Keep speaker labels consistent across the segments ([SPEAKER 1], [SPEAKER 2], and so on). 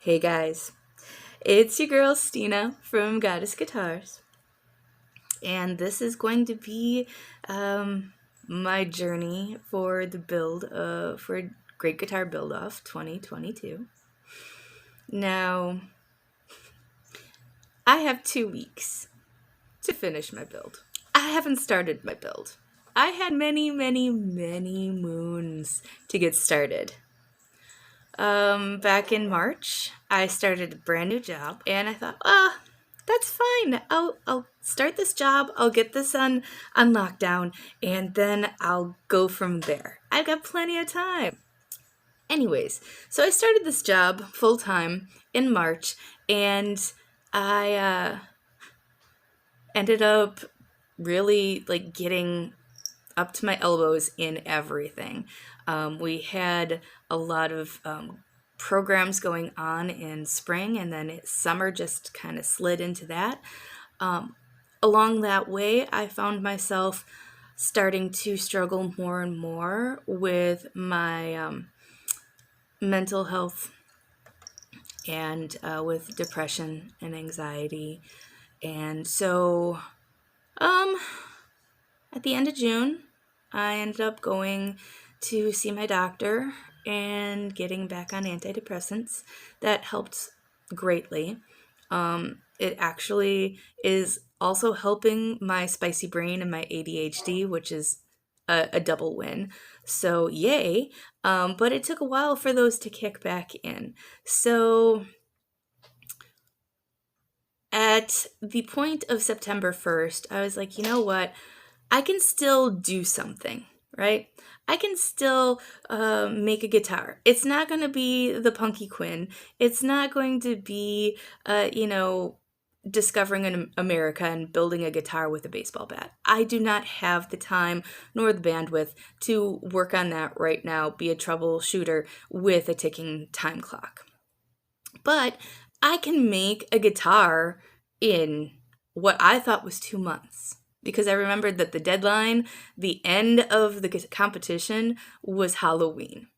[SPEAKER 1] Hey guys, it's your girl Stina from Goddess Guitars, and this is going to be um, my journey for the build for Great Guitar Build Off 2022. Now, I have 2 weeks to finish my build. I haven't started my build. I had many, many, many moons to get started. Back in March, I started a brand new job, and I thought, that's fine. I'll start this job. I'll get this on lockdown, and then I'll go from there. I've got plenty of time. Anyways, so I started this job full time in March, and I ended up really like getting up to my elbows in everything. We had a lot of programs going on in spring, and then summer just kind of slid into that. Along that way, I found myself starting to struggle more and more with my mental health and with depression and anxiety. And so, at the end of June, I ended up going to see my doctor and getting back on antidepressants. That helped greatly. It actually is also helping my spicy brain and my ADHD, which is a double win. So yay. But it took a while for those to kick back in. So at the point of September 1st, I was like, you know what? I can still do something, right? I can still make a guitar. It's not going to be the Punky Quinn. It's not going to be, discovering an America and building a guitar with a baseball bat. I do not have the time nor the bandwidth to work on that right now, be a troubleshooter with a ticking time clock. But I can make a guitar in what I thought was 2 months. Because I remembered that the deadline, the end of the competition, was Halloween.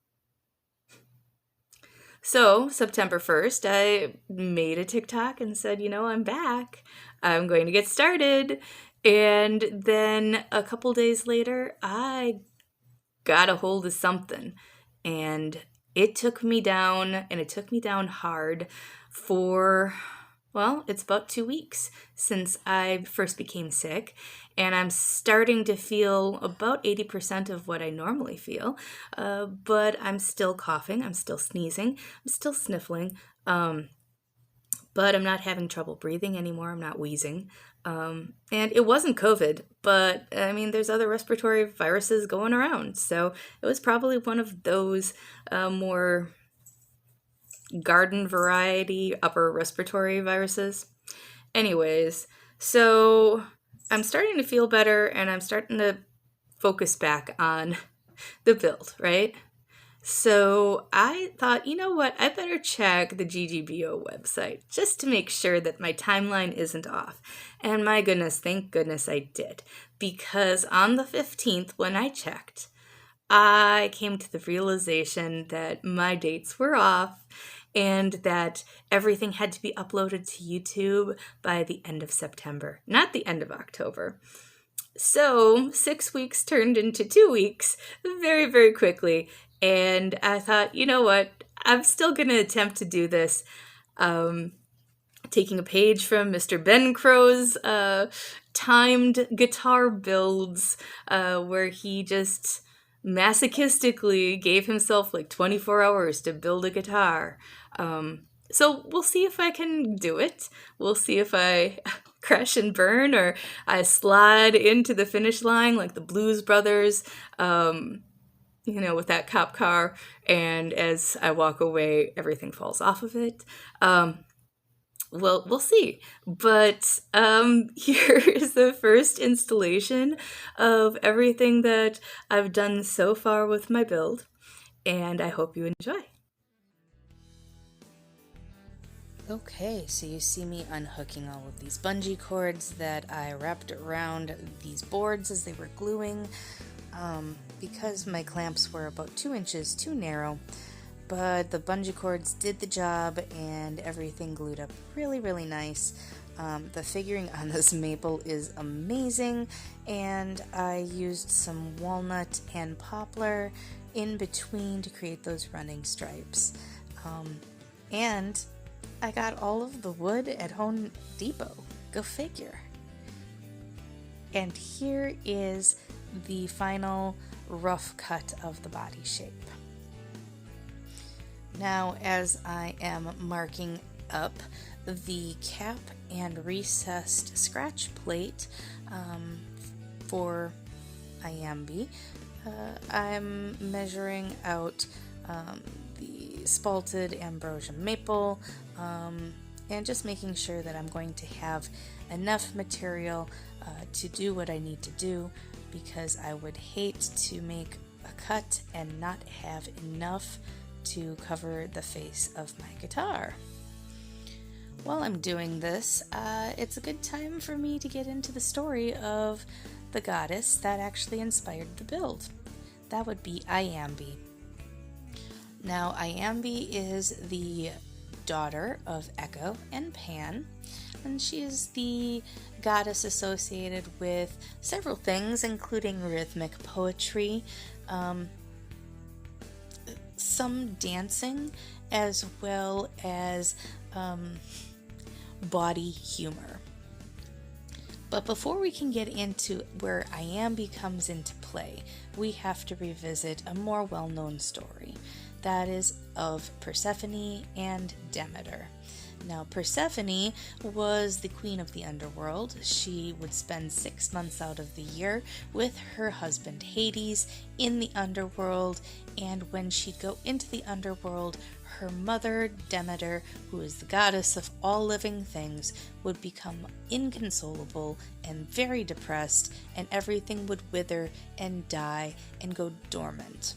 [SPEAKER 1] So, September 1st, I made a TikTok and said, I'm back. I'm going to get started. And then a couple days later, I got a hold of something. And it took me down, and it took me down hard for... Well, it's about 2 weeks since I first became sick, and I'm starting to feel about 80% of what I normally feel, but I'm still coughing, I'm still sneezing, I'm still sniffling, but I'm not having trouble breathing anymore, I'm not wheezing, and it wasn't COVID, but, there's other respiratory viruses going around, so it was probably one of those more garden variety upper respiratory viruses. Anyways, so I'm starting to feel better and I'm starting to focus back on the build, right? So I thought, you know what, I better check the GGBO website just to make sure that my timeline isn't off. And my goodness, thank goodness I did. Because on the 15th, when I checked, I came to the realization that my dates were off and that everything had to be uploaded to YouTube by the end of September, not the end of October. So 6 weeks turned into 2 weeks very, very quickly. And I thought, you know what? I'm still going to attempt to do this. Taking a page from Mr. Ben Crow's timed guitar builds where he just masochistically gave himself like 24 hours to build a guitar. So we'll see if I can do it. We'll see if I crash and burn or I slide into the finish line like the Blues Brothers, with that cop car. And as I walk away, everything falls off of it. Well, we'll see. But here is the first installation of everything that I've done so far with my build, and I hope you enjoy. Okay, so you see me unhooking all of these bungee cords that I wrapped around these boards as they were gluing. Because my clamps were about 2 inches too narrow, but the bungee cords did the job and everything glued up really, really nice. The figuring on this maple is amazing, and I used some walnut and poplar in between to create those running stripes. And I got all of the wood at Home Depot. Go figure. And here is the final rough cut of the body shape. Now, as I am marking up the cap and recessed scratch plate for Iambi, I'm measuring out the spalted ambrosia maple and just making sure that I'm going to have enough material to do what I need to do, because I would hate to make a cut and not have enough to cover the face of my guitar. While I'm doing this, it's a good time for me to get into the story of the goddess that actually inspired the build. That would be Iambi. Now, Iambi is the daughter of Echo and Pan, and she is the goddess associated with several things, including rhythmic poetry, some dancing, as well as body humor. But before we can get into where Iambi comes into play, we have to revisit a more well-known story. That is of Persephone and Demeter. Now, Persephone was the queen of the underworld. She would spend 6 months out of the year with her husband Hades in the underworld, and when she'd go into the underworld, her mother Demeter, who is the goddess of all living things, would become inconsolable and very depressed, and everything would wither and die and go dormant.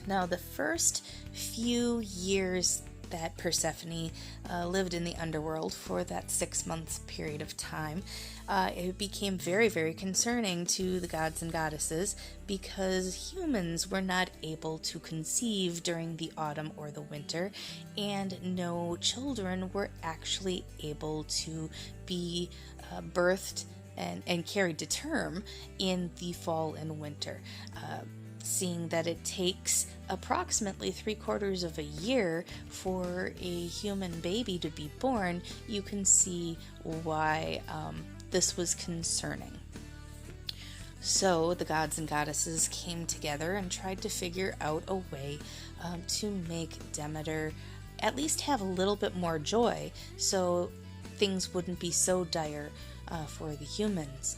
[SPEAKER 1] Now, the first few years that Persephone lived in the underworld for that 6 months period of time, it became very, very concerning to the gods and goddesses, because humans were not able to conceive during the autumn or the winter, and no children were actually able to be birthed and carried to term in the fall and winter. Seeing that it takes approximately 3/4 of a year for a human baby to be born, you can see why this was concerning. So the gods and goddesses came together and tried to figure out a way to make Demeter at least have a little bit more joy, so things wouldn't be so dire for the humans.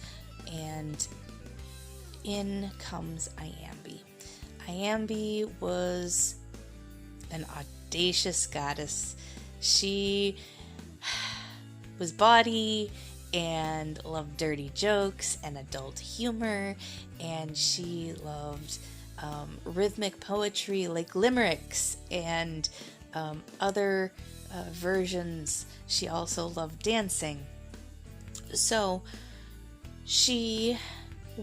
[SPEAKER 1] And in comes Iambi. Iambi was an audacious goddess. She was bawdy and loved dirty jokes and adult humor, and she loved rhythmic poetry like limericks and other versions. She also loved dancing. So she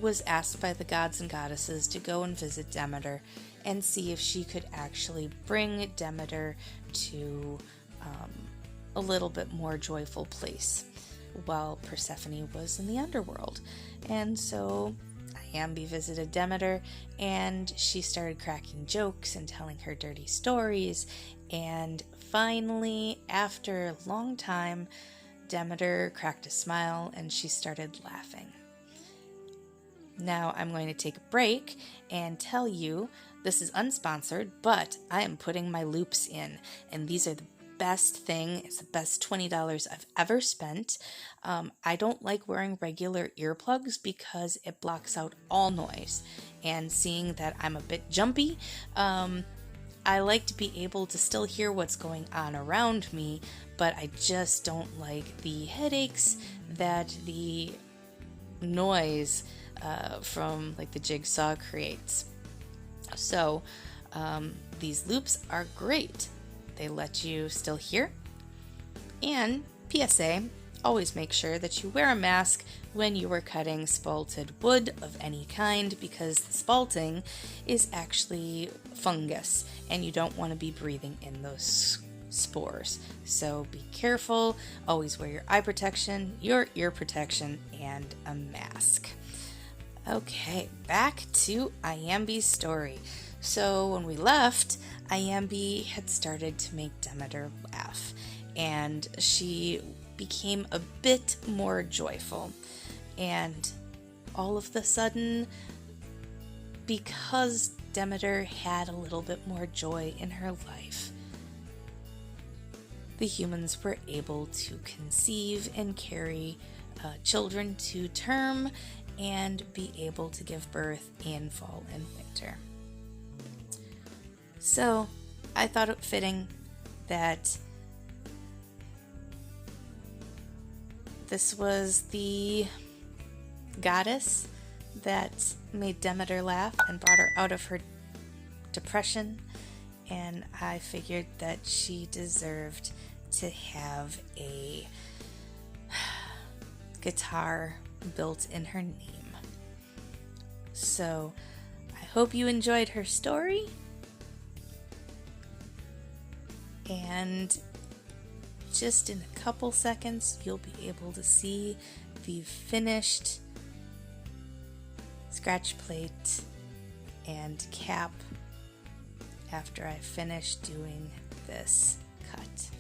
[SPEAKER 1] was asked by the gods and goddesses to go and visit Demeter and see if she could actually bring Demeter to a little bit more joyful place while Persephone was in the underworld. And so Iambi visited Demeter, and she started cracking jokes and telling her dirty stories, and finally, after a long time, Demeter cracked a smile and she started laughing. Now I'm going to take a break and tell you, this is unsponsored, but I am putting my loops in, and these are the best thing. It's the best $20 I've ever spent. I don't like wearing regular earplugs because it blocks out all noise, and seeing that I'm a bit jumpy, I like to be able to still hear what's going on around me, but I just don't like the headaches that the noise from like the jigsaw creates. So these loops are great. They let you still hear. And PSA, always make sure that you wear a mask when you are cutting spalted wood of any kind, because the spalting is actually fungus and you don't want to be breathing in those spores. So be careful, always wear your eye protection, your ear protection, and a mask. Okay, back to Iambi's story. So when we left, Iambi had started to make Demeter laugh, and she became a bit more joyful. And all of the sudden, because Demeter had a little bit more joy in her life, the humans were able to conceive and carry children to term and be able to give birth in fall and winter. So I thought it fitting that this was the goddess that made Demeter laugh and brought her out of her depression, and I figured that she deserved to have a guitar built in her name. So I hope you enjoyed her story, and just in a couple seconds you'll be able to see the finished scratch plate and cap after I finish doing this cut.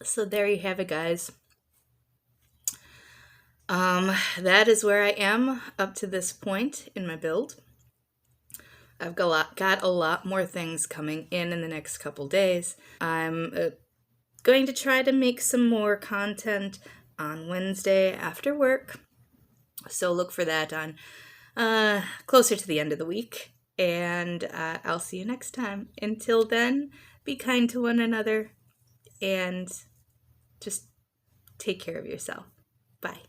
[SPEAKER 1] So there you have it, guys. That is where I am up to this point in my build. I've got a lot more things coming in the next couple days. I'm going to try to make some more content on Wednesday after work. So look for that on closer to the end of the week. And I'll see you next time. Until then, be kind to one another and just take care of yourself. Bye.